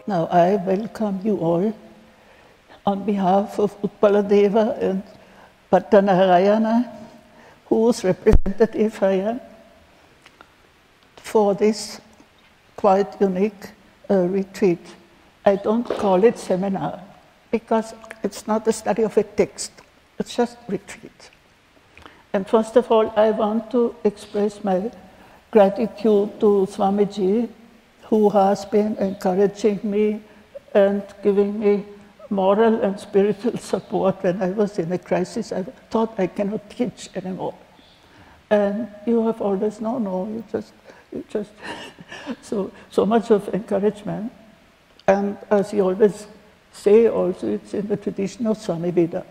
Now I welcome you all on behalf of Utpaladeva and Pattanarayana, whose representative I am, for this quite unique retreat. I don't call it seminar, because it's not the study of a text, it's just retreat. And first of all, I want to express my gratitude to Swamiji, who has been encouraging me and giving me moral and spiritual support when I was in a crisis. I thought I cannot teach anymore. And you have always known, you just so much of encouragement. And as you always say also, it's in the tradition of Swami Vida.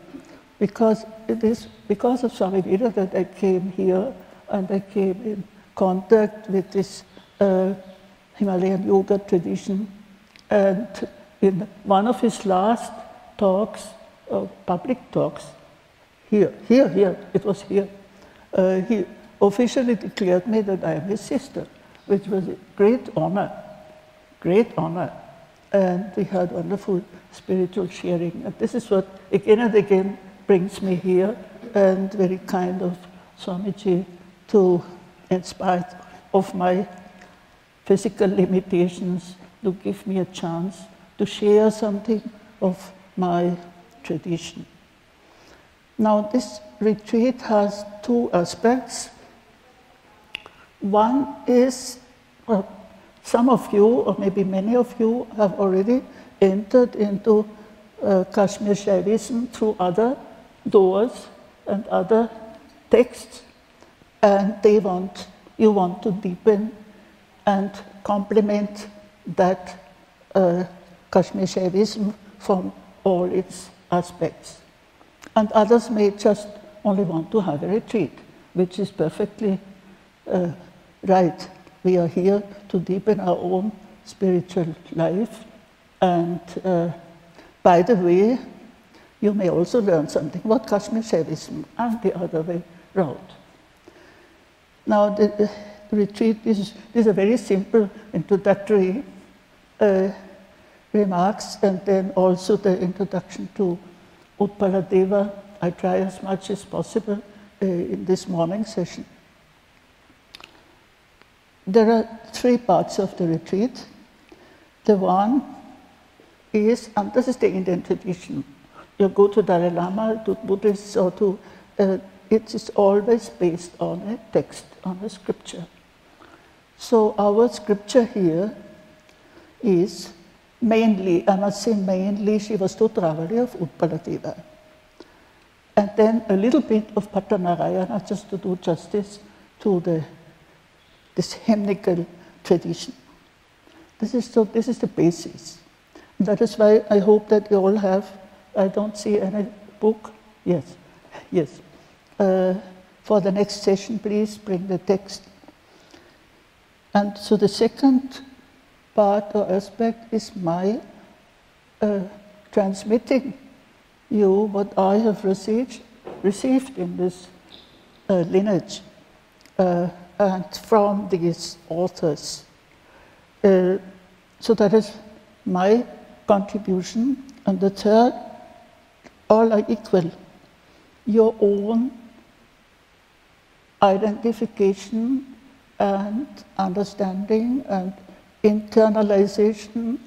Because it is because of Swami Vida that I came here and I came in contact with this Himalayan yoga tradition. And in one of his last talks, public talks, it was here, he officially declared me that I am his sister, which was a great honor. And we had wonderful spiritual sharing. And this is what again and again brings me here, and very kind of Swamiji to, in spite of my physical limitations, to give me a chance to share something of my tradition. Now, this retreat has two aspects. One is, well, some of you, or maybe many of you, have already entered into Kashmir Shaivism through other doors and other texts, and you want to deepen and complement that Kashmir Shaivism from all its aspects. And others may just only want to have a retreat, which is perfectly right. We are here to deepen our own spiritual life. And by the way, you may also learn something about Kashmir Shaivism and the other way round. Now, the retreat is a very simple introductory remarks, and then also the introduction to Utpaladeva. I try as much as possible in this morning session. There are three parts of the retreat. The one is, and this is the Indian tradition, you go to Dalai Lama, to Buddhists, or to, it is always based on a text, on a scripture. So our scripture here is mainly, I must say mainly, Śivastotrāvalī of Utpaladeva. And then a little bit of Pattanarayana, just to do justice to this hymnical tradition. This is the basis. And that is why I hope that you all have, I don't see any book. Yes. For the next session, please bring the text. And so the second part or aspect is my transmitting you what I have received in this lineage and from these authors. So that is my contribution. And the third, all are equal. Your own identification and understanding and internalization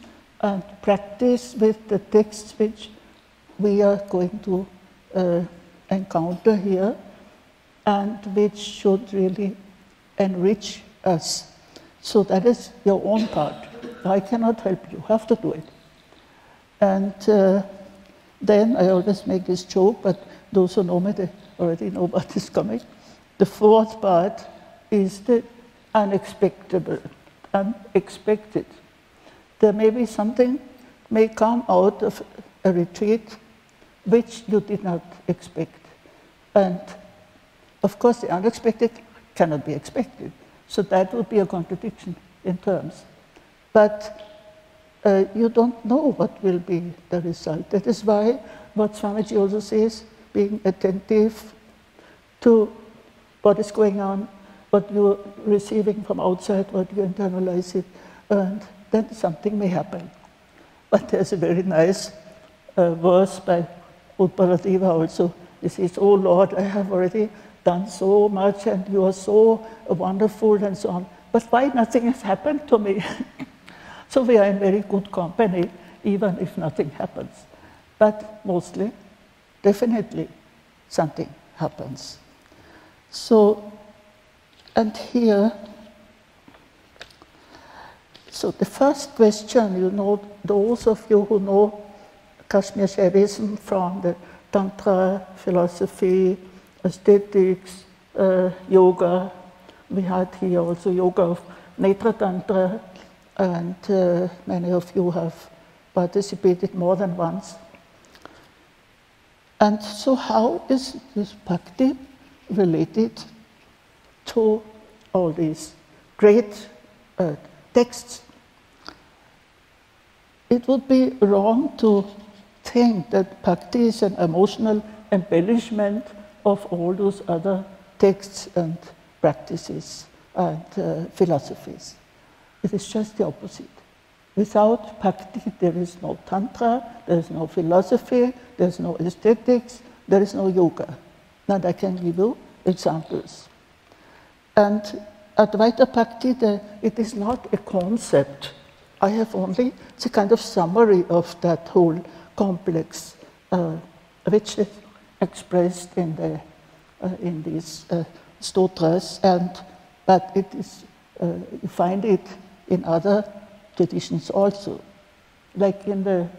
and practice with the texts which we are going to encounter here, and which should really enrich us. So that is your own part. I cannot help you, you have to do it. And then I always make this joke, but those who know me, they already know what is coming. The fourth part is the unexpected. There may be something may come out of a retreat which you did not expect. And of course, the unexpected cannot be expected. So that would be a contradiction in terms. But you don't know what will be the result. That is why what Swamiji also says, being attentive to what is going on, what you're receiving from outside, what you internalize it, and then something may happen. But there's a very nice verse by Utpaladeva also. He says, "Oh Lord, I have already done so much and you are so wonderful," and so on. But why nothing has happened to me? So we are in very good company, even if nothing happens. But mostly, definitely, something happens. So, and here, so the first question, you know, those of you who know Kashmir Shaivism from the Tantra philosophy, aesthetics, yoga. We had here also yoga of Netra Tantra, and many of you have participated more than once. And so how is this Bhakti related to all these great texts? It would be wrong to think that Bhakti is an emotional embellishment of all those other texts and practices and philosophies. It is just the opposite. Without Bhakti, there is no Tantra, there is no philosophy, there is no aesthetics, there is no yoga. And I can give you examples. And Advaita Bhakti, it is not a concept. I have only, it's a kind of summary of that whole complex, which is expressed in these stotras, but it is, you find it in other traditions also. Like in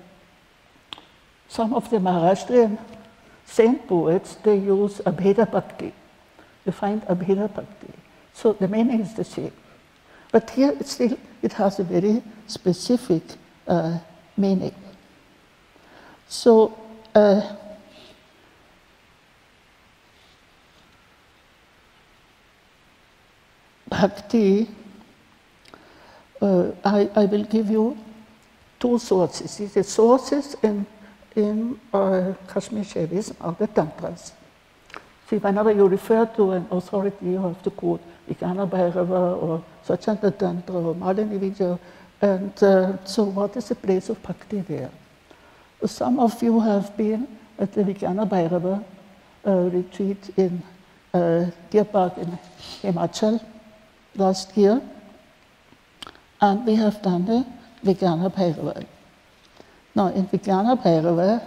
some of the Maharashtrian saint poets, they use Abheda Bhakti. You find Abheda Bhakti. So the meaning is the same. But here it has a very specific meaning. So Bhakti, I will give you two sources. The sources in Kashmir Shaivism are the Tantras. See, whenever you refer to an authority, you have to quote Vijnana Bhairava or Swachanda Tantra or Malini Vijaya. And so what is the place of Bhakti there? Some of you have been at the Vijnana Bhairava retreat in Deer Park in Himachal last year. And we have done the Vijnana Bhairava. Now in Vijnana Bhairava,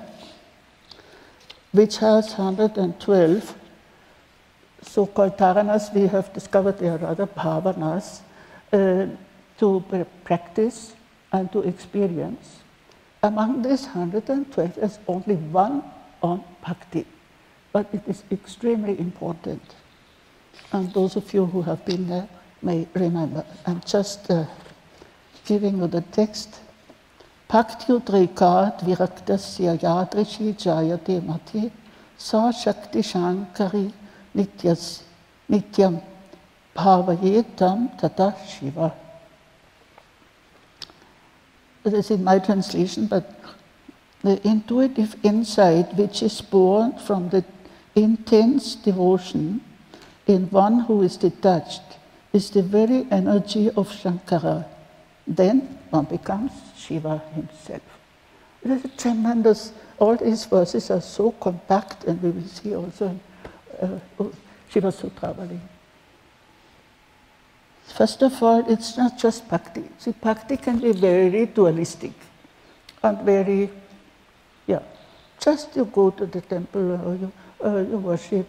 which has 112 so-called dharanas, we have discovered they are rather bhavanas, to practice and to experience. Among these 112, there's only one on Bhakti, but it is extremely important. And those of you who have been there may remember. I'm just giving you the text. Bhakti udrekat viraktasya yadrishi jayate mati sa shakti shankari nityam bhavayetam tata shiva. This is in my translation, but the intuitive insight which is born from the intense devotion in one who is detached is the very energy of Shankara. Then one becomes Shiva himself. It is a tremendous, all these verses are so compact, and we will see also in Śivastotrāvalī. First of all, it's not just Bhakti. See, Bhakti can be very dualistic and very, just you go to the temple or you worship.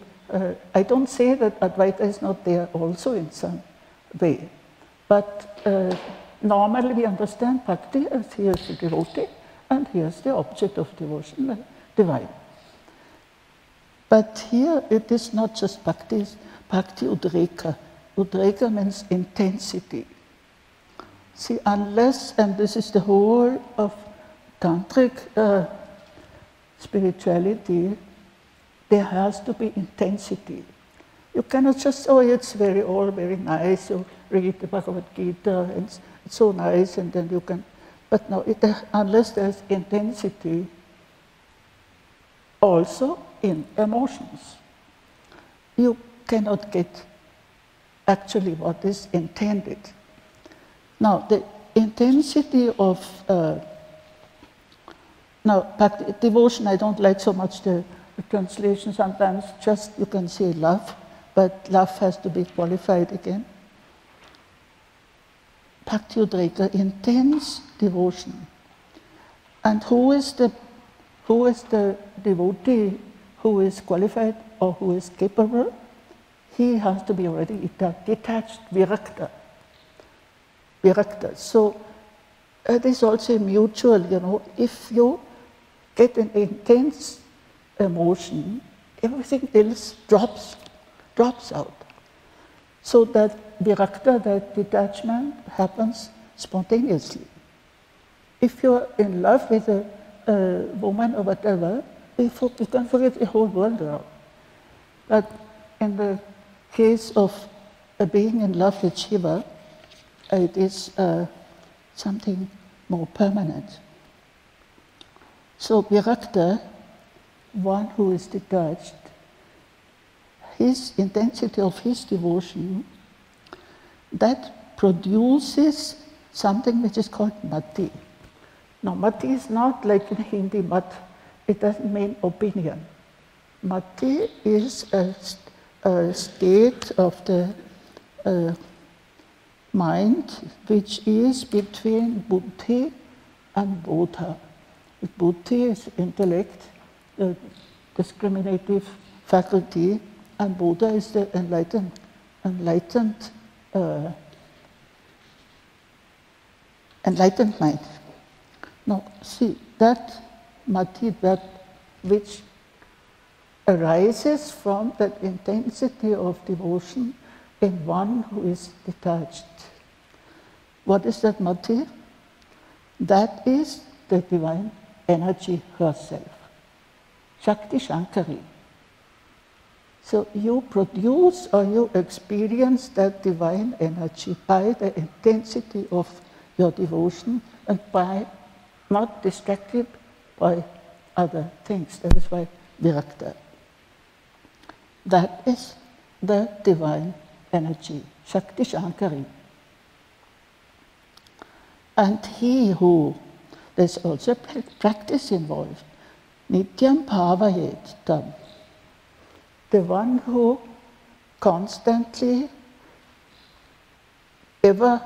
I don't say that Advaita is not there also in some way, but normally we understand Bhakti as here's the devotee and here's the object of devotion, the divine. But here it is not just Bhakti, it's Bhakti Udreka. Udreka means intensity. See, unless, and this is the whole of Tantric spirituality, there has to be intensity. You cannot just, it's all very nice, you read the Bhagavad Gita, and it's so nice, and then you can, but no, unless there's intensity, also in emotions, you cannot get actually what is intended. Now, the intensity of Now, devotion, I don't like so much the translation sometimes, just you can say love, but love has to be qualified again. Bhakti Udreka, intense devotion. And who is the devotee who is qualified or who is capable? He has to be already detached, virakta. So it is also mutual, if you get an intense emotion, everything else drops out. So that virakta, that detachment, happens spontaneously. If you're in love with a woman or whatever, you can forget the whole world around. But in the case of being in love with Shiva, it is something more permanent. So virakta, one who is detached, his intensity of his devotion, that produces something which is called mati. Now, mati is not like in Hindi, mat, it doesn't mean opinion. Mati is a state of the mind which is between buddhi and bodha. Buddhi is intellect, the discriminative faculty, and bodha is the enlightened mind. Now, see, that mati, that which arises from that intensity of devotion in one who is detached. What is that mati? That is the divine energy herself, Shakti Shankari. So you produce or you experience that divine energy by the intensity of your devotion and by not distracted by other things. That is why virakta. That is the divine energy, Shakti Shankari. And he who, there's also practice involved, Nityam Bhavayet Tam. The one who constantly ever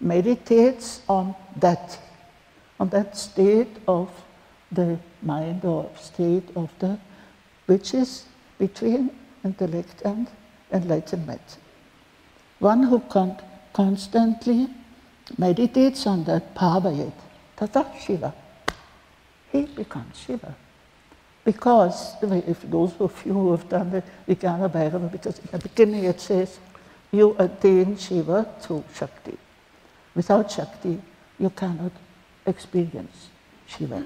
meditates on that state of the mind or state of the, which is between intellect and enlightenment. One who constantly meditates on that bhavayet, tata Shiva, he becomes Shiva. Because, if those of you who have done the Vijnana Bhairava, because in the beginning it says, you attain Shiva through Shakti. Without Shakti, you cannot experience Shiva.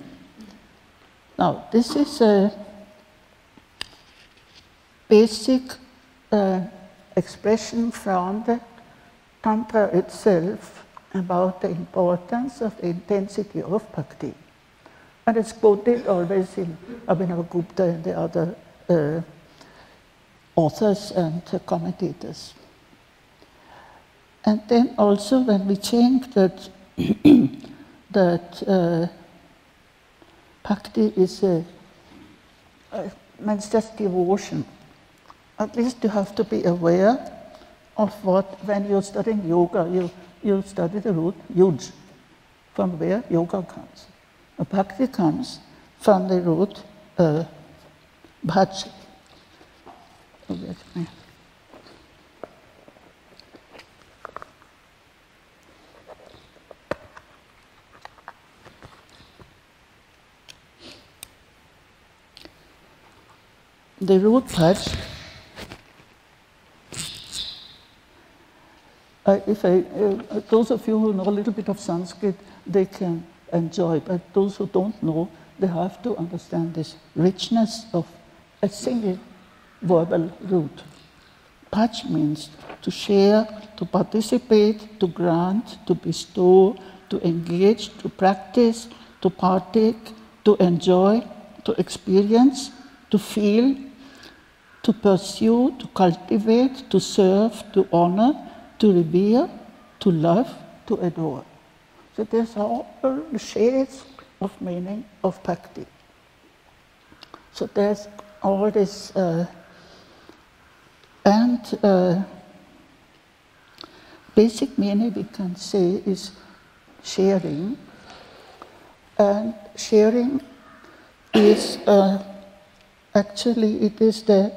Now, this is a basic expression from the Tantra itself about the importance of the intensity of bhakti. And it's quoted always in Abhinavagupta and the other authors and commentators. And then also when we think that bhakti is means just devotion, at least you have to be aware of what, when you're studying yoga, you study the root yuj, from where yoga comes. Bhakti comes from the root bhaj. The root bhaj, those of you who know a little bit of Sanskrit, they can enjoy, but those who don't know, they have to understand this richness of a single verbal root. Bhaj means to share, to participate, to grant, to bestow, to engage, to practice, to partake, to enjoy, to experience, to feel, to pursue, to cultivate, to serve, to honor, to revere, to love, to adore. So there's all the shades of meaning of Bhakti. So there's all this, basic meaning we can say is sharing, and sharing is actually it is the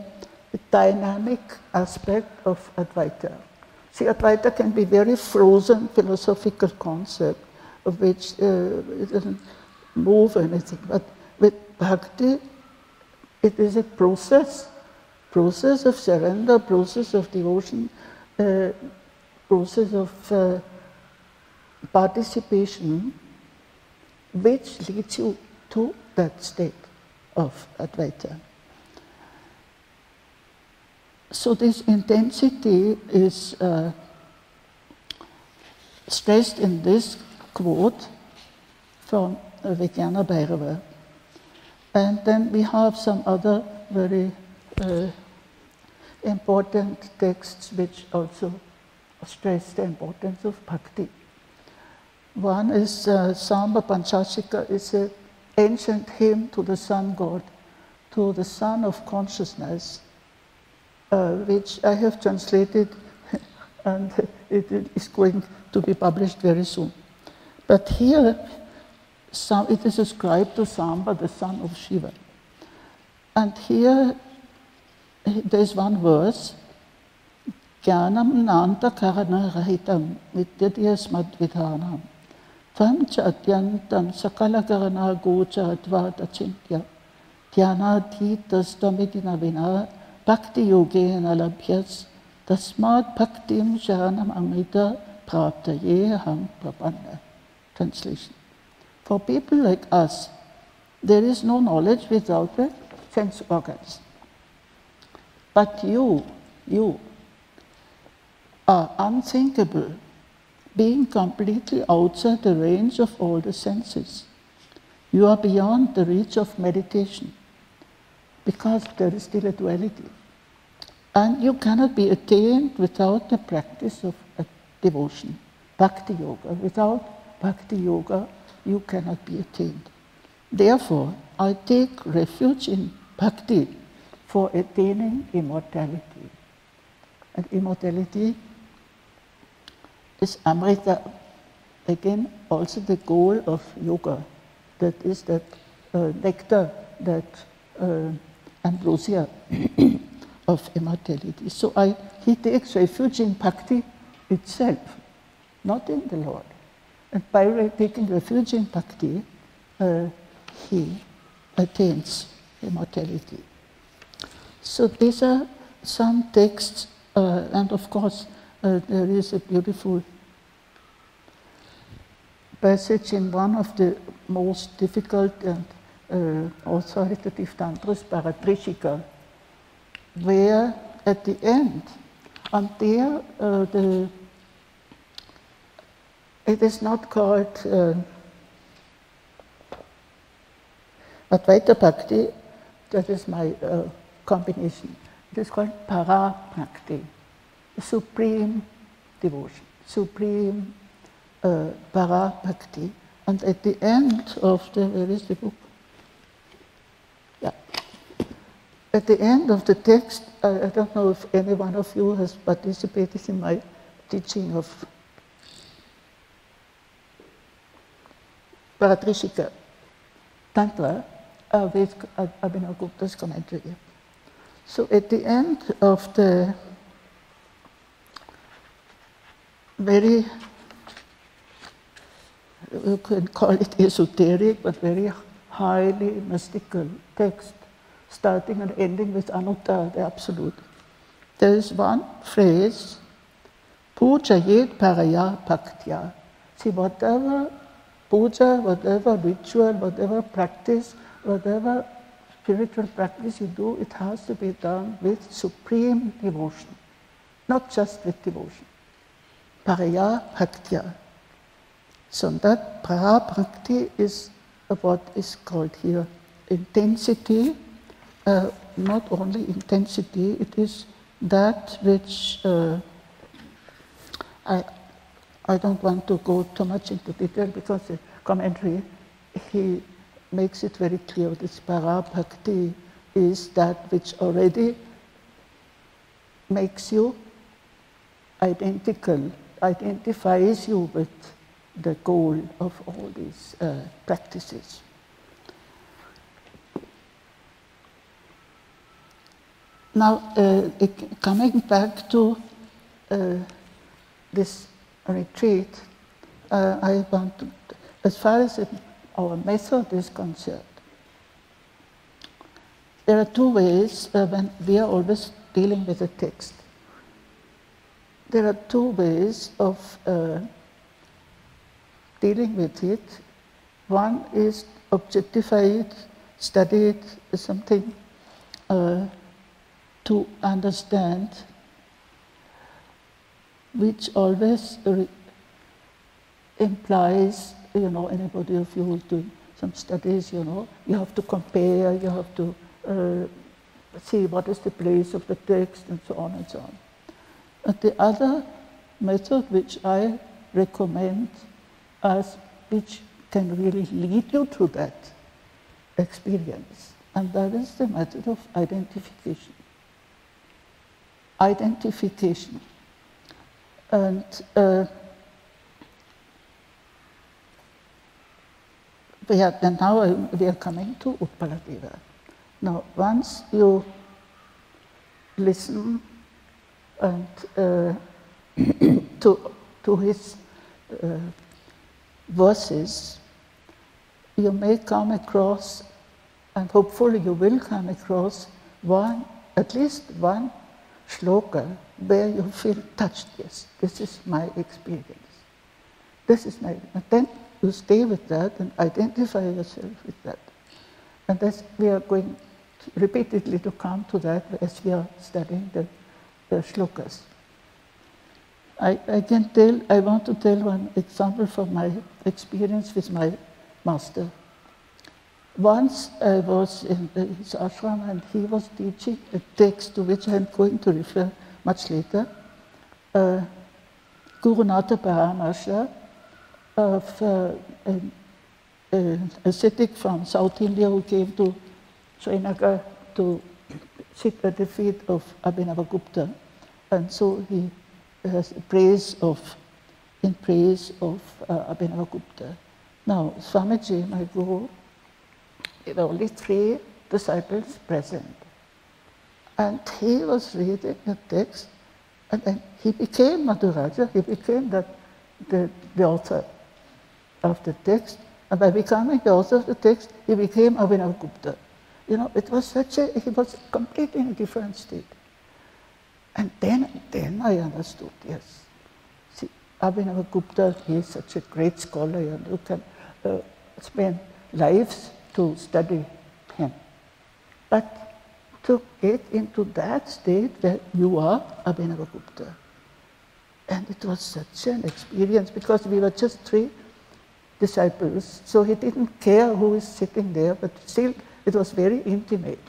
dynamic aspect of Advaita. See, Advaita can be very frozen philosophical concept of which it doesn't move anything, but with Bhakti it is a process of surrender, process of devotion, process of participation, which leads you to that state of Advaita. So this intensity is stressed in this quote from Vijnana Bhairava. And then we have some other very important texts which also stress the importance of Bhakti. One is Samba Panchashika, is an ancient hymn to the sun god, to the sun of consciousness, which I have translated and it is going to be published very soon. But here it is ascribed to Samba, the son of Shiva. And here there is one verse, Jnanam nanta karana rahitam vidyadhyasmad vidhanam tam cha adyantam sakala karana gocha advata chintya dhyanadhitas tamidina vina bhakti yogena labhyas tasmad bhaktim sharanam amrita praptaye ham prapanna. Translation. For people like us, there is no knowledge without the sense organs. But you are unthinkable, being completely outside the range of all the senses. You are beyond the reach of meditation, because there is still a duality. And you cannot be attained without the practice of devotion, bhakti yoga. Without bhakti yoga, you cannot be attained. Therefore, I take refuge in bhakti for attaining immortality. And immortality is amrita, again, also the goal of yoga. That is that nectar, that ambrosia of immortality. So he takes refuge in bhakti itself, not in the Lord. And by taking refuge in bhakti, he attains immortality. So these are some texts, and of course there is a beautiful passage in one of the most difficult and authoritative tantras, Paratrishika, where at the end, and there it is not called Advaita Bhakti, that is my combination. It is called Para Bhakti, supreme devotion, supreme Para Bhakti. And at the end of where is the book? Yeah. At the end of the text, I don't know if any one of you has participated in my teaching of Paratrishika Tantra with Abhinavagupta's commentary. So at the end of the very, you can call it esoteric, but very highly mystical text, starting and ending with Anuttara, the Absolute, there is one phrase, Pujayet paraya bhaktya. See, whatever puja, whatever ritual, whatever practice, whatever spiritual practice you do, it has to be done with supreme devotion, not just with devotion. Paraya bhaktya. So that para bhakti is what is called here intensity, not only intensity, it is that which I don't want to go too much into detail because the commentary he makes it very clear this para bhakti is that which already makes you identifies you with the goal of all these practices. Now, coming back to this retreat, I want to, as far as our method is concerned, there are two ways when we are always dealing with a text. There are two ways of dealing with it. One is objectify it, study it as something to understand, which always implies, anybody of you who's doing some studies, you have to compare, you have to see what is the place of the text and so on and so on. But the other method which I recommend as which can really lead you to that experience, and that is the method of identification. Identification. And now we are coming to Utpaladeva. Now, once you listen and to his verses, you may come across, and hopefully you will come across at least one shloka where you feel touched. Yes, this is my experience. This is my, and then you stay with that and identify yourself with that. And that's, we are going repeatedly to come to that as we are studying the shlokas. I want to tell one example from my experience with my master. Once I was in his ashram and he was teaching a text to which I am going to refer much later, Gurunatha Paramahansa, of an ascetic from South India who came to Srinagar to sit at the feet of Abhinavagupta, and so he has in praise of Abhinavagupta. Now, Swamiji, my guru, there were only 3 disciples present, and he was reading the text, and then he became Madhuraja. He became the author of the text, and by becoming the author of the text, he became Abhinavagupta. It was he was completely in a different state. And then I understood, yes. See, Abhinavagupta, he is such a great scholar, and you can spend lives to study him. But to get into that state where you are Abhinavagupta. And it was such an experience because we were just 3 disciples, so he didn't care who is sitting there, but still it was very intimate.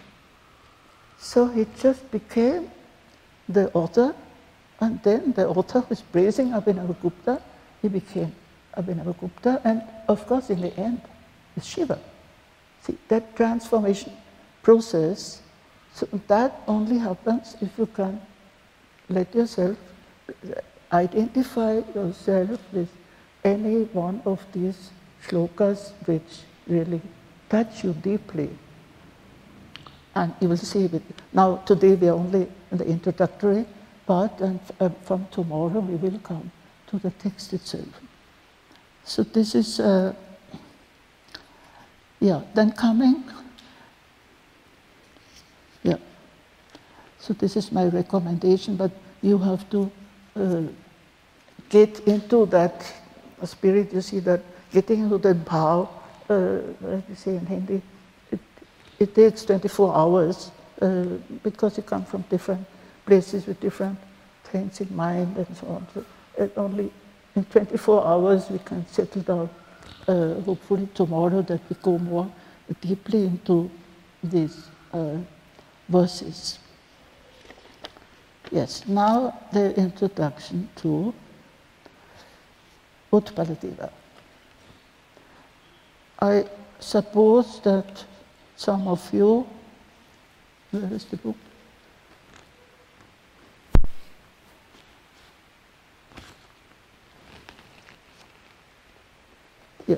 So he just became the author, and then the author was praising Abhinavagupta, he became Abhinavagupta, and of course in the end, it's Shiva. See, that transformation process, so that only happens if you can let yourself identify yourself with any one of these shlokas which really touch you deeply. And you will see it. Now, today we are only in the introductory part, and from tomorrow we will come to the text itself. So this is, then coming, so this is my recommendation, but you have to get into that spirit, you see, that getting into that bhav, like you say in Hindi, it takes 24 hours because you come from different places with different things in mind and so on. So only in 24 hours we can settle down, hopefully tomorrow, that we go more deeply into these verses. Yes, now the introduction to Utpaladeva. I suppose that some of you, where is the book? Yeah.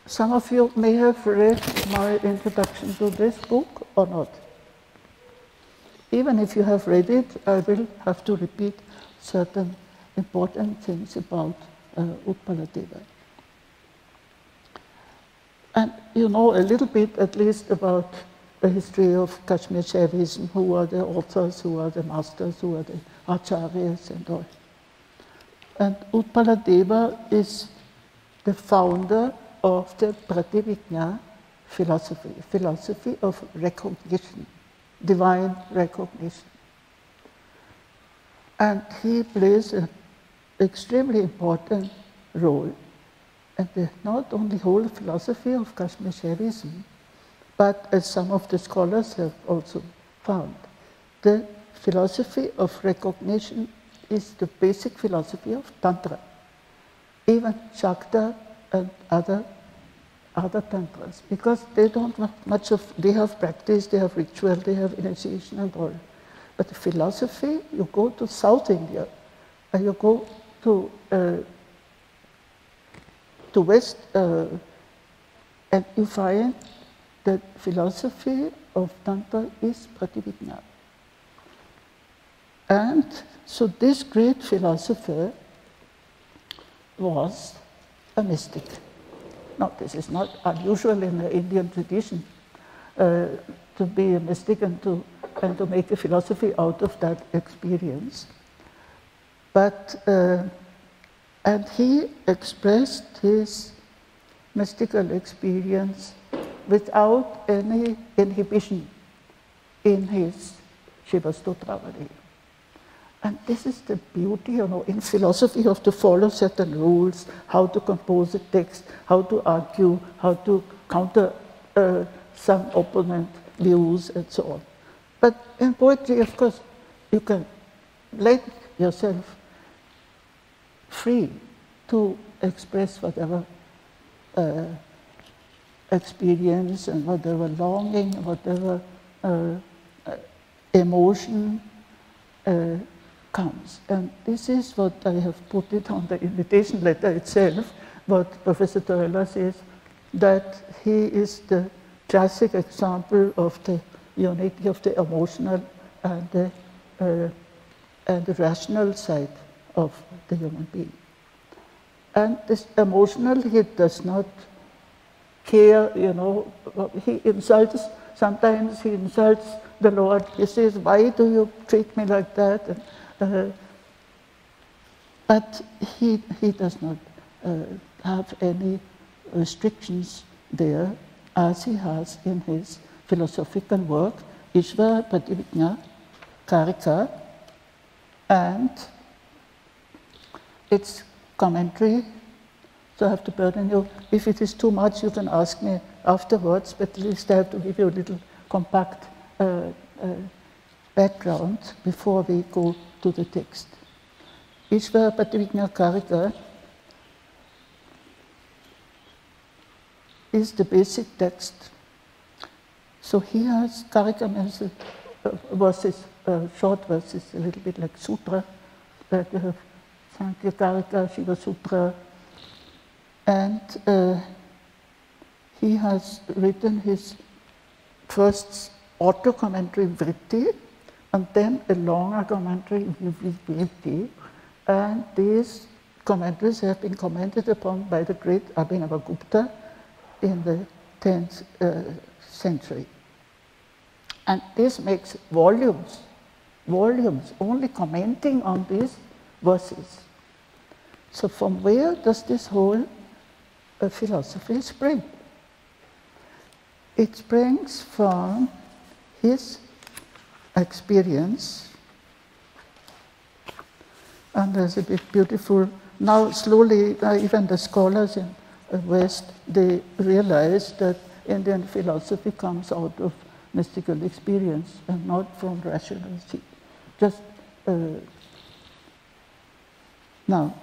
Some of you may have read my introduction to this book or not. Even if you have read it, I will have to repeat certain important things about Utpaladeva. And you know a little bit, at least, about the history of Kashmir Shaivism, who are the authors, who are the masters, who are the acharyas and all. And Utpaladeva is the founder of the Prativijñā philosophy, philosophy of recognition, divine recognition. And he plays an extremely important role in not only whole philosophy of Kashmir Shaivism, but as some of the scholars have also found, the philosophy of recognition is the basic philosophy of Tantra. Even Shakta and other tantras, because they don't have much of, they have practice, they have ritual, they have initiation and all. But the philosophy, you go to South India, and you go to West, and you find that philosophy of Tantra is Prativijñā. And so this great philosopher was a mystic. Now, this is not unusual in the Indian tradition to be a mystic and to make a philosophy out of that experience. But and he expressed his mystical experience without any inhibition in his Śivastotrāvalī. And this is the beauty, you know, in philosophy you have to follow certain rules, how to compose a text, how to argue, how to counter some opponent views and so on. But in poetry, of course, you can let yourself free to express whatever experience and whatever longing, whatever emotion comes. And this is what I have put it on the invitation letter itself, what Professor Torella says, that he is the classic example of the unity of the emotional and the rational side of the human being. And this emotional, he does not care, you know, he insults, sometimes he insults the Lord. He says, why do you treat me like that? And, but he does not have any restrictions there, as he has in his philosophical work, Ishvara Prativijñā Karika, and its commentary. So I have to burden you. If it is too much, you can ask me afterwards, but at least I have to give you a little compact background before we go to the text. Ishvara Prativijñā Karika is the basic text. So he has, Karika means verses, short verses, a little bit like sutra, that you have Sankhya Karika, Shiva Sutra, and he has written his first auto-commentary Vritti, and then a longer commentary Vritti, and these commentaries have been commented upon by the great Abhinavagupta in the 10th century. And this makes volumes, only commenting on these verses. So from where does this whole philosophy spring? It springs from his experience, and there's a bit beautiful, now slowly even the scholars in the West, they realize that Indian philosophy comes out of mystical experience and not from rationality. Just now,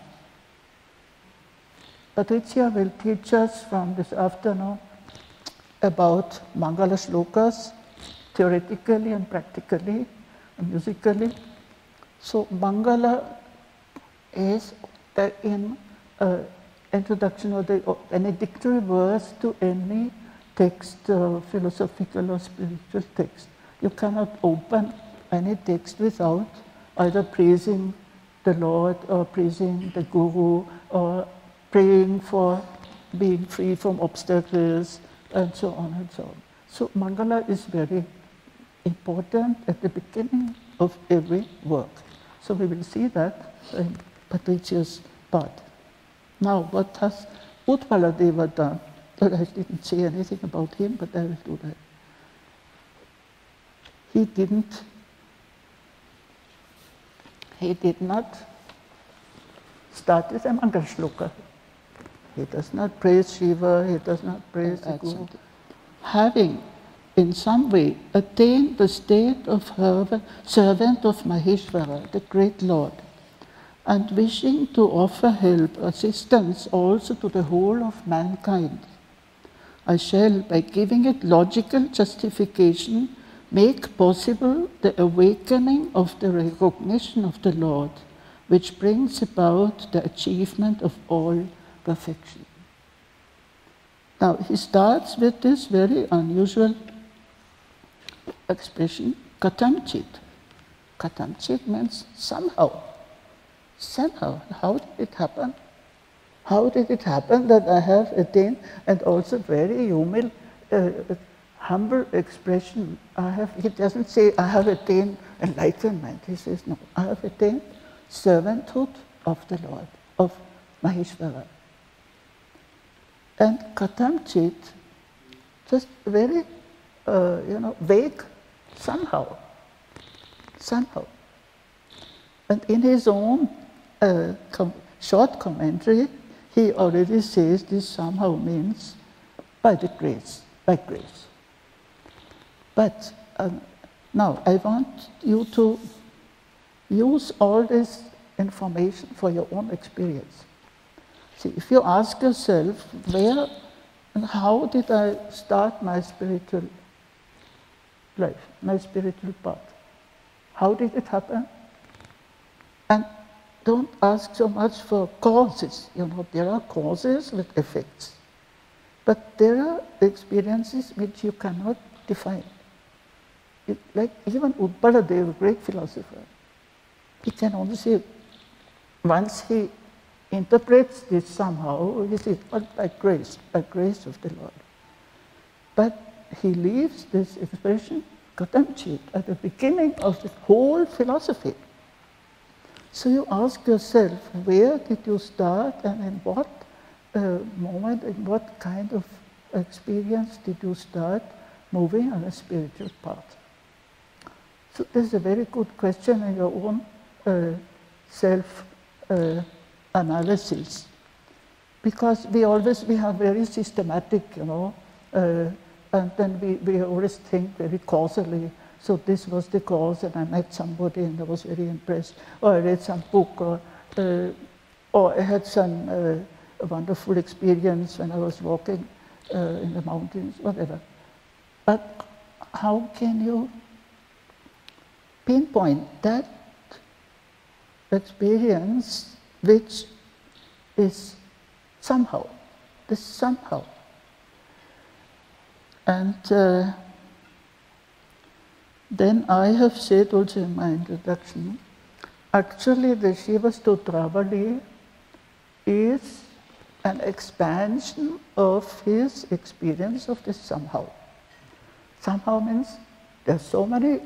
Patricia will teach us from this afternoon about Mangala shlokas, theoretically and practically, and musically. So Mangala is in introduction or the benedictory verse to any text, philosophical or spiritual text. You cannot open any text without either praising the Lord or praising the Guru or praying for being free from obstacles and so on and so on. So Mangala is very important at the beginning of every work. So we will see that in Patricia's part. Now, what has Utpaladeva done? Well, I didn't say anything about him, but I will do that. He did not start with a Mangala shloka. He does not praise Shiva, he does not praise the Guru. Having in some way attained the state of servant of Maheshvara, the great Lord, and wishing to offer help, assistance also to the whole of mankind, I shall, by giving it logical justification, make possible the awakening of the recognition of the Lord, which brings about the achievement of all perfection. Now, he starts with this very unusual expression, katamchit. Katamchit means somehow. Somehow. How did it happen? How did it happen that I have attained, and also very humble expression, he doesn't say, I have attained enlightenment. He says, no, I have attained servanthood of the Lord, of Maheshvara. And katamchit, just very, vague, somehow. Somehow. And in his own short commentary, he already says this somehow means by the grace, by grace. But now I want you to use all this information for your own experience. See, if you ask yourself, where and how did I start my spiritual life, my spiritual path? How did it happen? And don't ask so much for causes. There are causes with effects. But there are experiences which you cannot define. Like even Utpaladeva, a great philosopher, he can only say, once he interprets this somehow, he says, by grace of the Lord. But he leaves this expression, katamchit, at the beginning of the whole philosophy. So you ask yourself, where did you start, and in what moment, in what kind of experience did you start moving on a spiritual path? So this is a very good question in your own self-analysis. Because we have very systematic, and then we always think very causally. So this was the cause, and I met somebody and I was very impressed. Or I read some book, or I had some wonderful experience when I was walking in the mountains, whatever. But how can you pinpoint that experience which is somehow, this somehow? And then I have said also in my introduction, actually the Śivastotrāvalī is an expansion of his experience of this somehow. Somehow means there are so many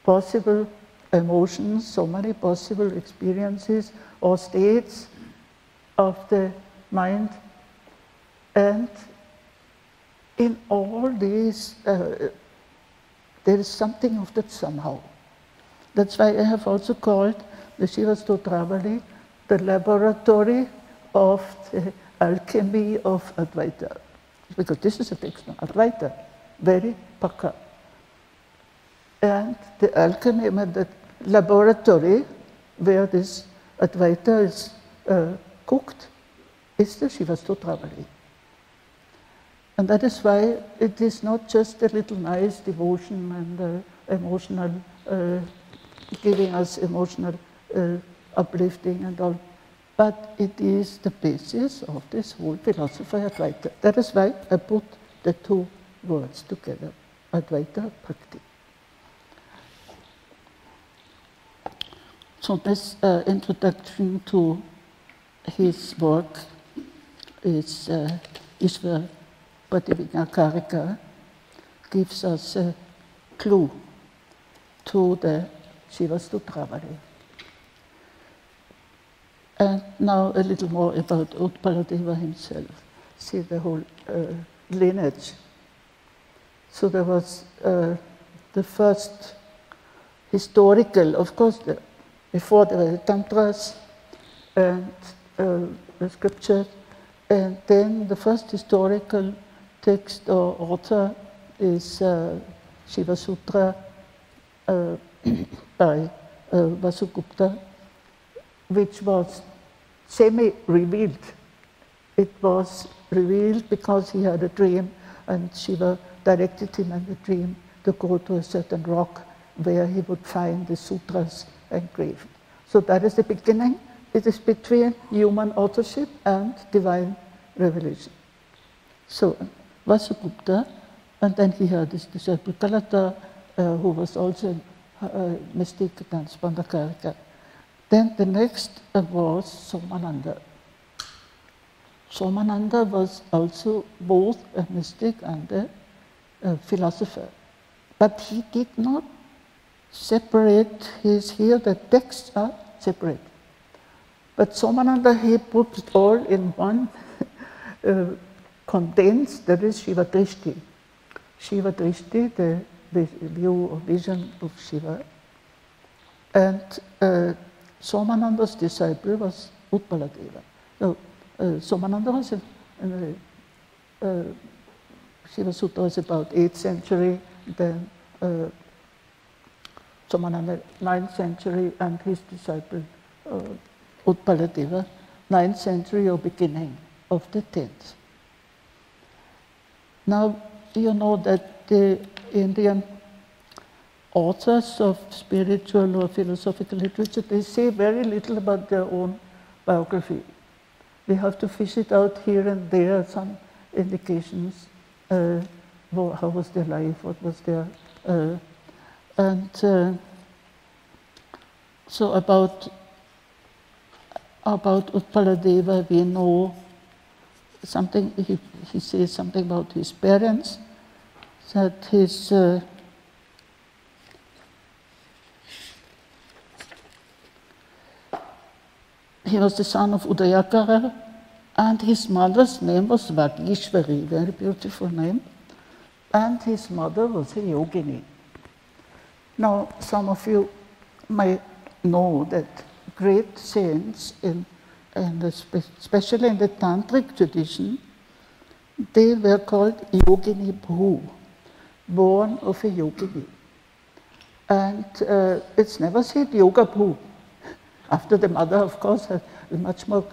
possible emotions, so many possible experiences or states of the mind, and in all these there is something of that somehow. That's why I have also called the Śivastotrāvalī the laboratory of the alchemy of Advaita. Because this is a text on Advaita, very pakka. And the alchemy, the laboratory where this Advaita is cooked is the Śivastotrāvalī. And that is why it is not just a little nice devotion and emotional, giving us emotional uplifting and all, but it is the basis of this whole philosophy of Advaita. That is why I put the two words together, Advaita, Bhakti. So this introduction to his work is Ishvara gives us a clue to the Śivastotrāvalī. And now a little more about Utpaladeva himself. See the whole lineage. So there was the first historical, of course, before there were the tantras and the scriptures, and then the first historical text or author is Shiva Sutra by Vasugupta, which was semi-revealed. It was revealed because he had a dream, and Shiva directed him in the dream to go to a certain rock where he would find the sutras engraved. So that is the beginning. It is between human authorship and divine revelation. So Vasugupta, and then he had his disciple Kalata, who was also a mystic and Spandakarika. Then the next was Somananda. Somananda was also both a mystic and a philosopher. But he did not separate here the texts are separate. But Somananda, he put it all in one condensed, that is Shiva Drishti. Shiva Drishti, the view or vision of Shiva. And Somananda's disciple was Utpaladeva. No, Somananda was Shiva Sutra was about 8th century, then Somananda 9th century, and his disciple Utpaladeva 9th century or beginning of the 10th. Now you know that the Indian authors of spiritual or philosophical literature, they say very little about their own biography. We have to fish it out here and there, some indications, how was their life, what was their... so about Utpaladeva, we know something, he says something about his parents, that his... he was the son of Udayakara, and his mother's name was Vagishvari, very beautiful name, and his mother was a yogini. Now, some of you might know that great saints, especially in the tantric tradition, they were called yogini bhu, born of a yogini. And it's never said yoga bhu. After the mother, of course, had a much more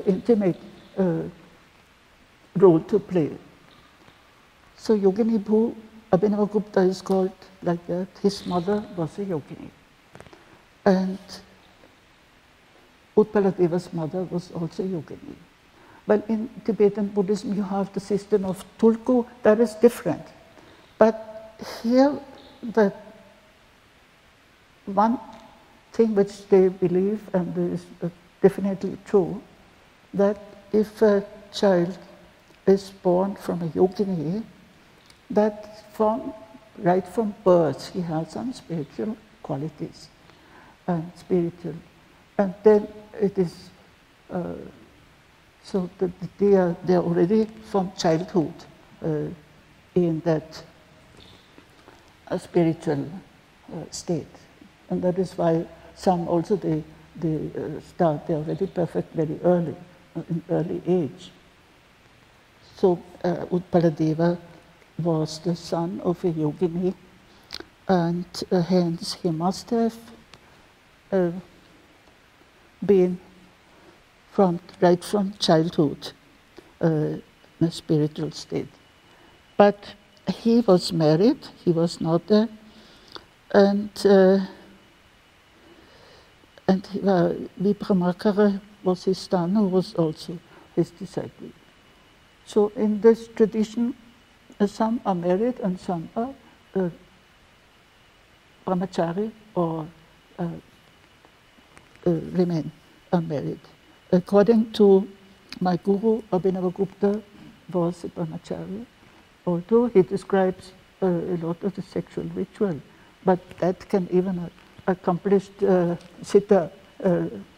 intimate role to play. So Yogini Bhu, Abhinavagupta is called like that. His mother was a yogini. And Utpaladeva's mother was also yogini. Well, in Tibetan Buddhism, you have the system of tulku, that is different. But here, that one thing which they believe, and is definitely true, that if a child is born from a yogini, that right from birth he has some spiritual qualities and spiritual, and then it is so that they are already from childhood in that spiritual state, and that is why some also they start, they're already perfect very early, in early age. So Utpaladeva was the son of a yogini, and hence he must have been right from childhood, in a spiritual state. But he was married, he was not there, and Vipramakara was his son, who was also his disciple. So in this tradition, some are married and some are brahmachari or remain unmarried. According to my guru, Abhinavagupta was a brahmachari, although he describes a lot of the sexual ritual, but that can even an accomplished siddha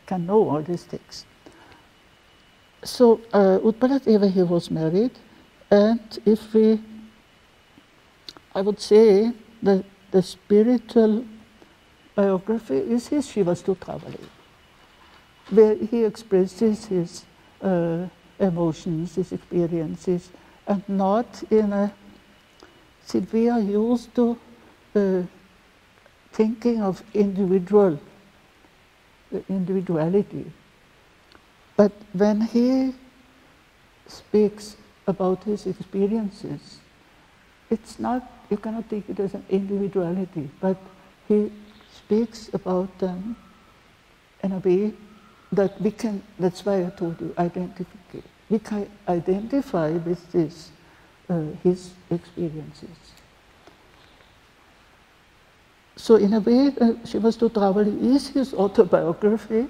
can know all these things. So Utpaladeva, he was married, and I would say that the spiritual biography is his Śivastotrāvalī, where he expresses his emotions, his experiences, and not in a... See, we are used to thinking of individuality. But when he speaks about his experiences, it's not, you cannot take it as an individuality, but he speaks about them in a way that we can, that's why I told you, identify. We can identify with this, his experiences. So in a way, Śivastotrāvalī is his autobiography,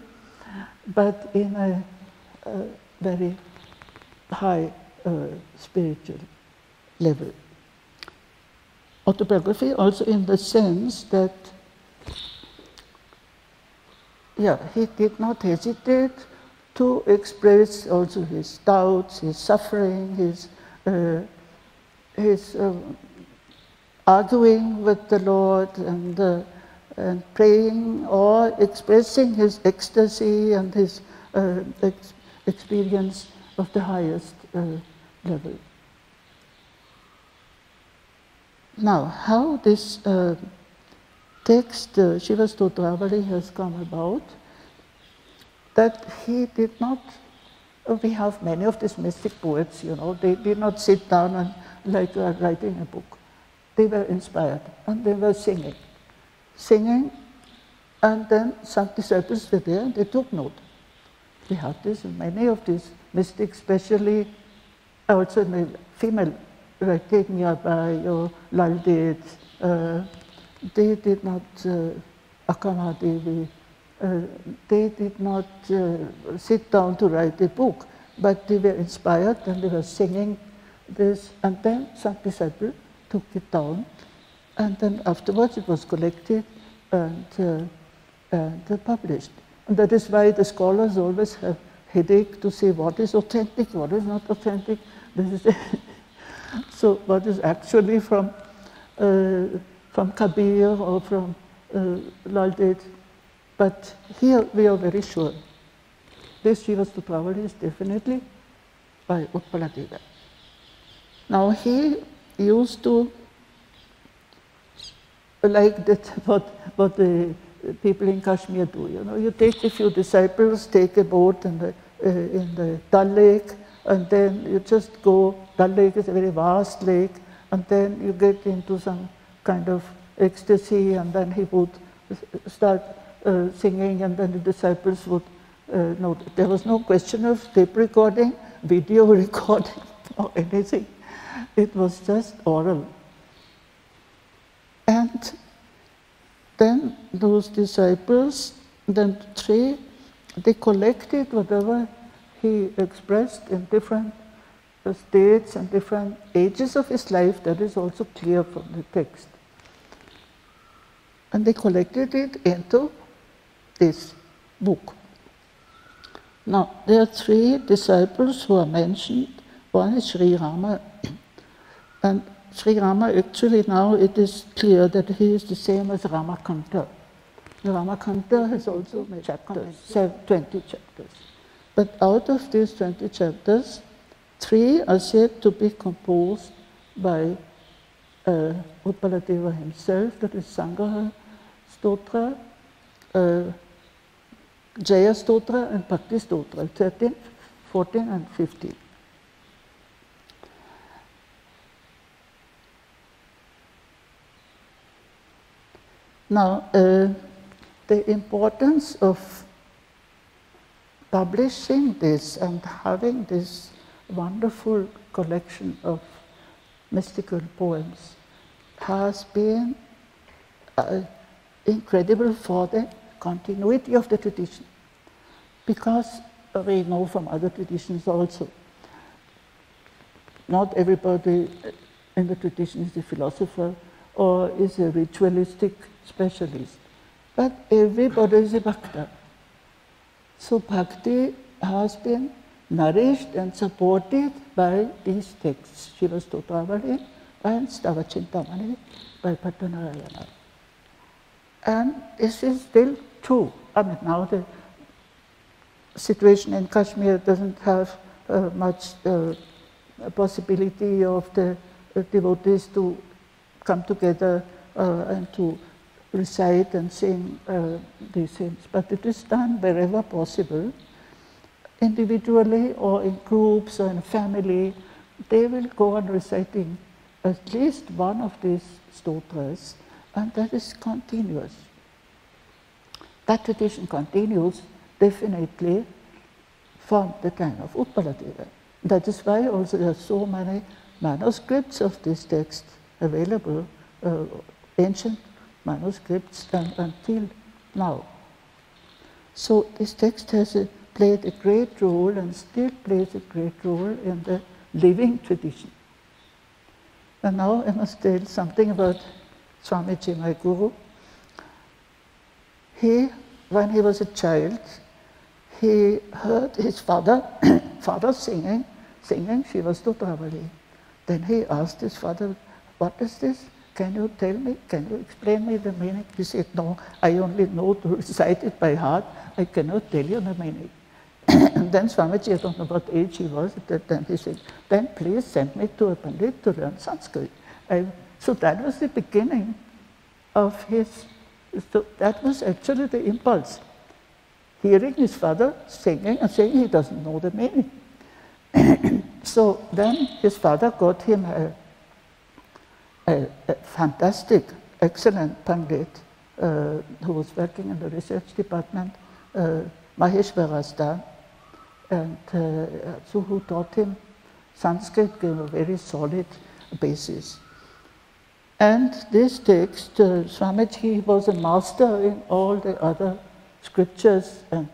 but in a very high spiritual level. Autobiography also in the sense that, he did not hesitate to express also his doubts, his suffering, his arguing with the Lord and praying, or expressing his ecstasy and his experience of the highest level. Now, how this text, Śivastotrāvalī, has come about, that he did not... We have many of these mystic poets, they did not sit down and like writing a book. They were inspired and they were singing, and then some disciples were there and they took note. We have this, and many of these mystics, especially also in the female, like Mirabai or Laldet, they did not, Akamadevi, they did not sit down to write a book, but they were inspired and they were singing this, and then some disciple took it down, and then afterwards it was collected and published. And that is why the scholars always have headache to say what is authentic, what is not authentic. This is so what is actually from Kabir or from Laldet. But here we are very sure. This Śivastotrāvalī is definitely by Utpaladeva. Now he used to, like that, what the people in Kashmir do. You take a few disciples, take a boat in the Dal Lake, and then you just go. Dal Lake is a very vast lake, and then you get into some kind of ecstasy, and then he would start singing, and then the disciples would know. There was no question of tape recording, video recording, or anything. It was just oral. And then those disciples, then three, they collected whatever he expressed in different states and different ages of his life. That is also clear from the text. And they collected it into this book. Now, there are three disciples who are mentioned. One is Sri Rama. And Sri Rama, actually now it is clear that he is the same as Ramakanta. Ramakanta has also chapters, 20 chapters. But out of these 20 chapters, 3 are said to be composed by Utpaladeva himself, that is Sangaha Stotra, Jaya Stotra and Bhakti Stotra, 13, 14 and 15. Now, the importance of publishing this and having this wonderful collection of mystical poems has been incredible for the continuity of the tradition, because we know from other traditions also, not everybody in the tradition is a philosopher or is a ritualistic specialist, but everybody is a bhakta. So bhakti has been nourished and supported by these texts, Śivastotrāvalī and Stavachintamani by Bhattanarayana. And this is still true. I mean, now the situation in Kashmir doesn't have much possibility of the devotees to come together and to recite and sing these hymns. But it is done wherever possible, individually or in groups or in family. They will go on reciting at least one of these stotras, and that is continuous. That tradition continues definitely from the time of Utpaladeva. That is why also there are so many manuscripts of this text available, ancient manuscripts until now. So this text has played a great role and still plays a great role in the living tradition. And now I must tell something about Swamiji, my guru. When he was a child, he heard his father singing Śivastotrāvalī. Then he asked his father, "What is this? Can you tell me? Can you explain me the meaning?" He said, "No, I only know to recite it by heart. I cannot tell you the meaning." And then Swamiji, I don't know what age he was at that time, he said, "Then please send me to a Pandit to learn Sanskrit." So that was the beginning of his, so that was actually the impulse. Hearing his father singing and saying he doesn't know the meaning. So then his father got him a fantastic, excellent Pandit who was working in the research department, Maheshwarasda, and so who taught him Sanskrit, gave a very solid basis. And this text, Swamiji was a master in all the other scriptures and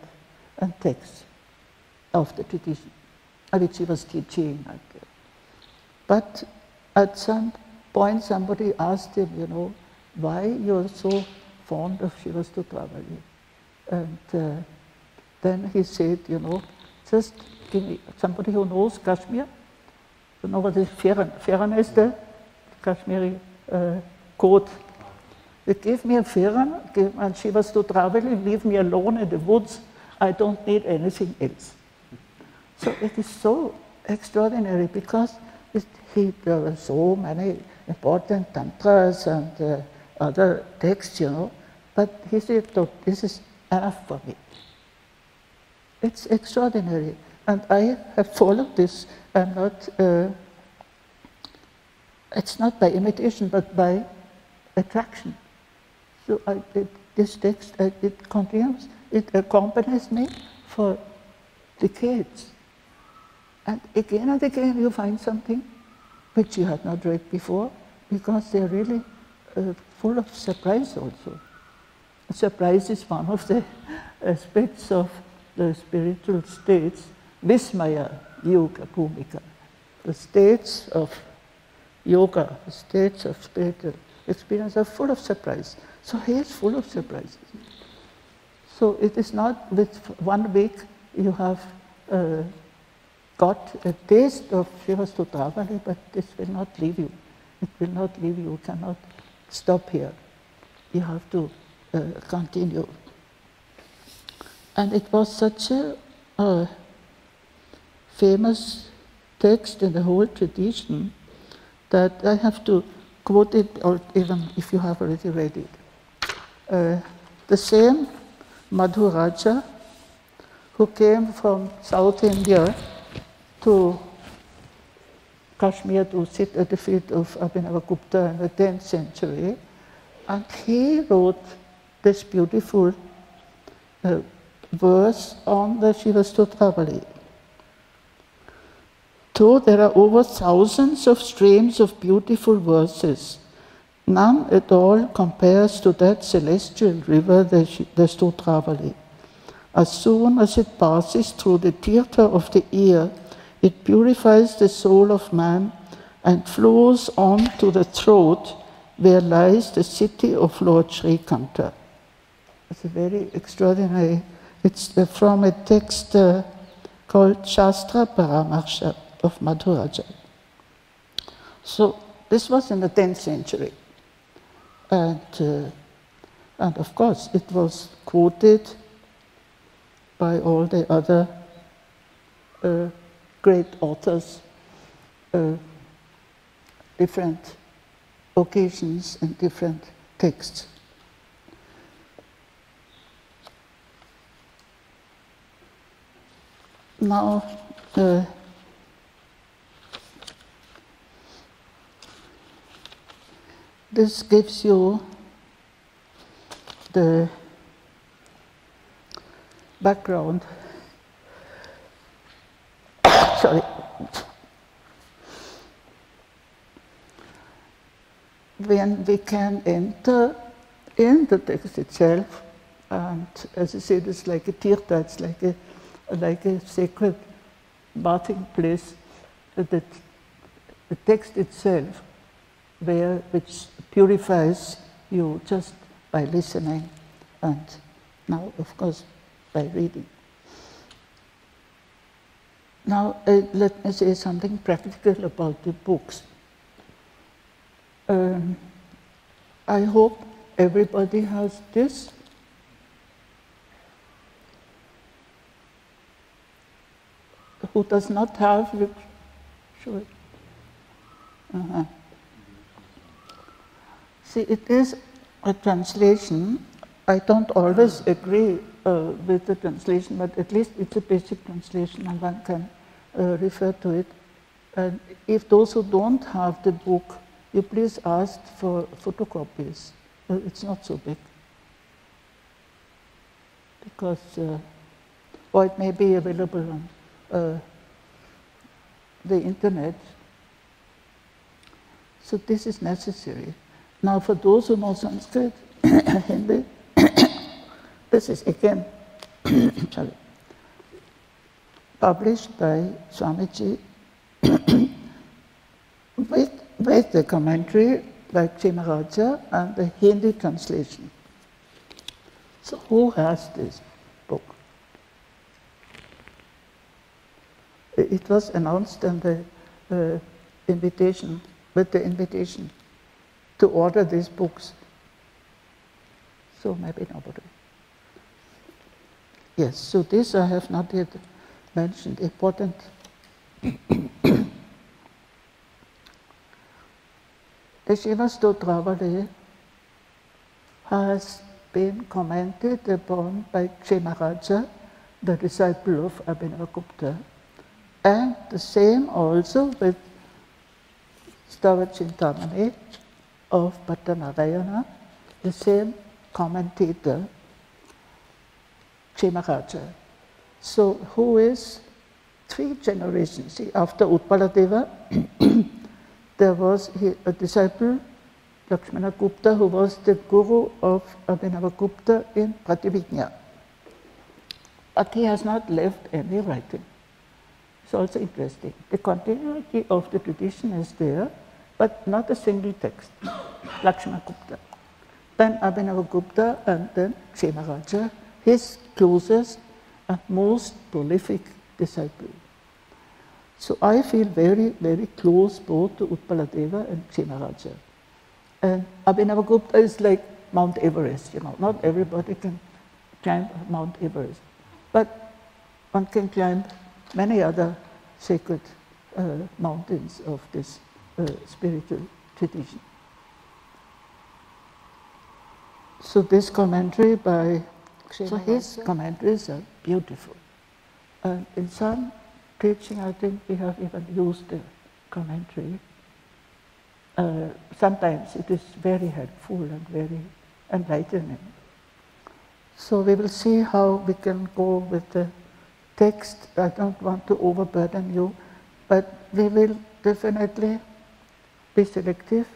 texts of the tradition, which he was teaching. But at some point somebody asked him, why you're so fond of Śivastotrāvalī? And then he said, just give me somebody who knows Kashmir. You know what is Firan is the Kashmiri code. They give me a Firan and Śivastotrāvalī, leave me alone in the woods. I don't need anything else. So it is so extraordinary because there were so many important tantras and other texts, but he said, this is enough for me. It's extraordinary. And I have followed this. I'm not, it's not by imitation, but by attraction. So this text, it continues, it accompanies me for decades. And again you find something which you had not read before, because they're really full of surprise also. Surprise is one of the aspects of the spiritual states, Vismaya Yoga Bhumika. The states of yoga, the states of spiritual experience are full of surprise. So he is full of surprises. So it is not with 1 week you have got a taste of Śivastotrāvalī, but this will not leave you. It will not leave you. You cannot stop here. You have to continue. And it was such a famous text in the whole tradition that I have to quote it, or even if you have already read it. The same Madhuraja who came from South India to Kashmir to sit at the feet of Abhinavagupta in the 10th century, and he wrote this beautiful verse on the Śivastotrāvalī. Though there are over thousands of streams of beautiful verses, none at all compares to that celestial river, the Śivastotrāvalī. As soon as it passes through the tirtha of the ear, it purifies the soul of man and flows on to the throat, where lies the city of Lord Srikanta. It's a very extraordinary, it's from a text called Shastra Paramarsha of Madhuraja. So this was in the 10th century. And of course it was quoted by all the other great authors, different occasions and different texts. Now, this gives you the background. Sorry. When we can enter in the text itself, and as I said, it's like a tirtha, it's like a sacred bathing place, that the text itself, which purifies you just by listening, and now, of course, by reading. Now, let me say something practical about the books. I hope everybody has this. Who does not have, show it. See, it is a translation. I don't always agree with the translation, but at least it's a basic translation and one can refer to it. And if those who don't have the book, you please ask for photocopies. It's not so big. Because, or it may be available on the internet. So this is necessary. Now for those who know Sanskrit, Hindi, this is again published by Swamiji with the commentary by Chimaraja and the Hindi translation. So who has this book? It was announced in the invitation, with the invitation to order these books. So maybe nobody. Yes, so this I have not yet mentioned, important. The Śivastotrāvalī has been commented upon by Chimaraja, the disciple of Abhinavagupta, and the same also with Stavachintamani of Bhattanarayana, the same commentator, Chimaraja. So who is 3 generations? See, after Utpaladeva, there was a disciple, Lakshmanagupta, who was the guru of Abhinavagupta in Prativijñā. But he has not left any writing. It's also interesting. The continuity of the tradition is there, but not a single text. Lakshmanagupta. Then Abhinavagupta, and then Chimaraja, his closest and most prolific disciple. So I feel very, very close both to Utpaladeva and Chimaraja. And Abhinavagupta is like Mount Everest, Not everybody can climb Mount Everest. But one can climb many other sacred mountains of this spiritual tradition. So this commentary by, so his commentaries are beautiful. And in some teaching, I think we have even used the commentary. Sometimes it is very helpful and very enlightening. So we will see how we can go with the text. I don't want to overburden you, but we will definitely be selective,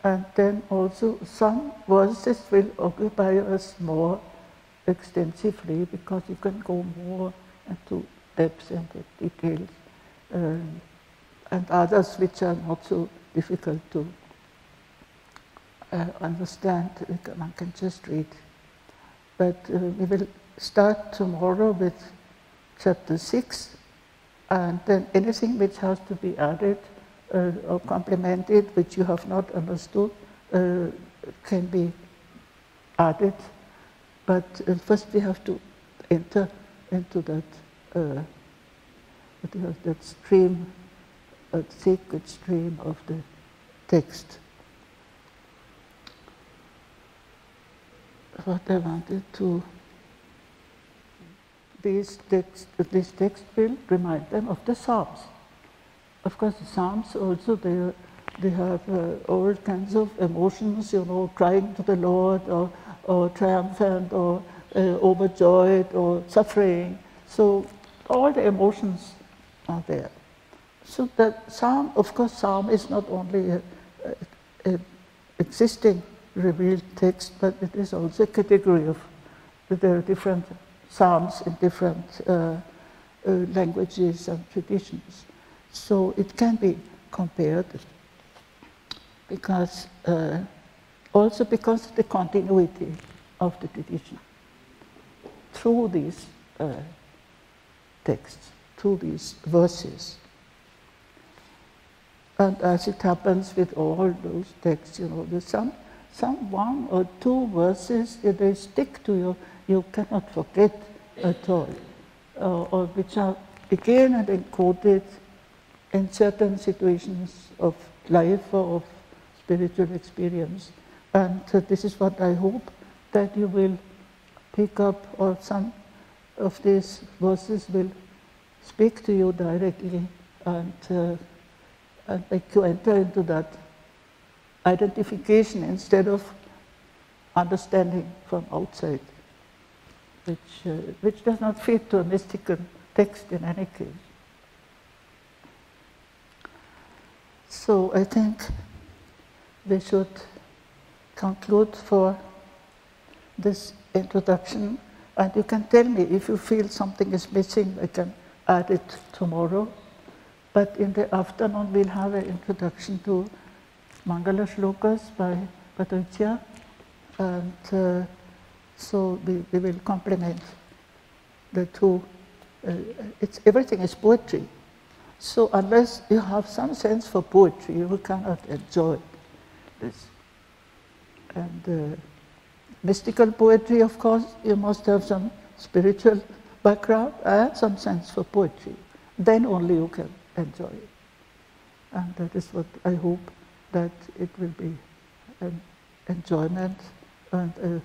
and then also some verses will occupy us more extensively because you can go more into depths and details, and others which are not so difficult to understand, one can just read. But we will start tomorrow with chapter 6, and then anything which has to be added or complemented, which you have not understood, can be added. But first we have to enter into that stream, that sacred stream of the text. What I wanted to, this text will remind them of the Psalms. Of course, the Psalms also, they have all kinds of emotions, crying to the Lord, or triumphant, or overjoyed, or suffering. So all the emotions are there. So that Psalm, of course, Psalm is not only an existing revealed text, but it is also a category of, there are different Psalms in different languages and traditions. So it can be compared because, also because of the continuity of the tradition through these texts, through these verses. And as it happens with all those texts, there's some one or two verses that they stick to you, you cannot forget at all, or which are again and then quoted in certain situations of life or of spiritual experience. And this is what I hope, that you will pick up, or some of these verses will speak to you directly and make you enter into that identification instead of understanding from outside, which does not fit to a mystical text in any case. So I think we should conclude for this introduction, and you can tell me if you feel something is missing. I can add it tomorrow. But in the afternoon we'll have an introduction to Mangala Shlokas by Advaita, and so we will complement the two. Everything is poetry. So unless you have some sense for poetry, you cannot enjoy this. And mystical poetry, of course, you must have some spiritual background and some sense for poetry. Then only you can enjoy it. And that is what I hope, that it will be an enjoyment and a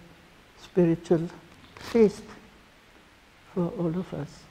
spiritual feast for all of us.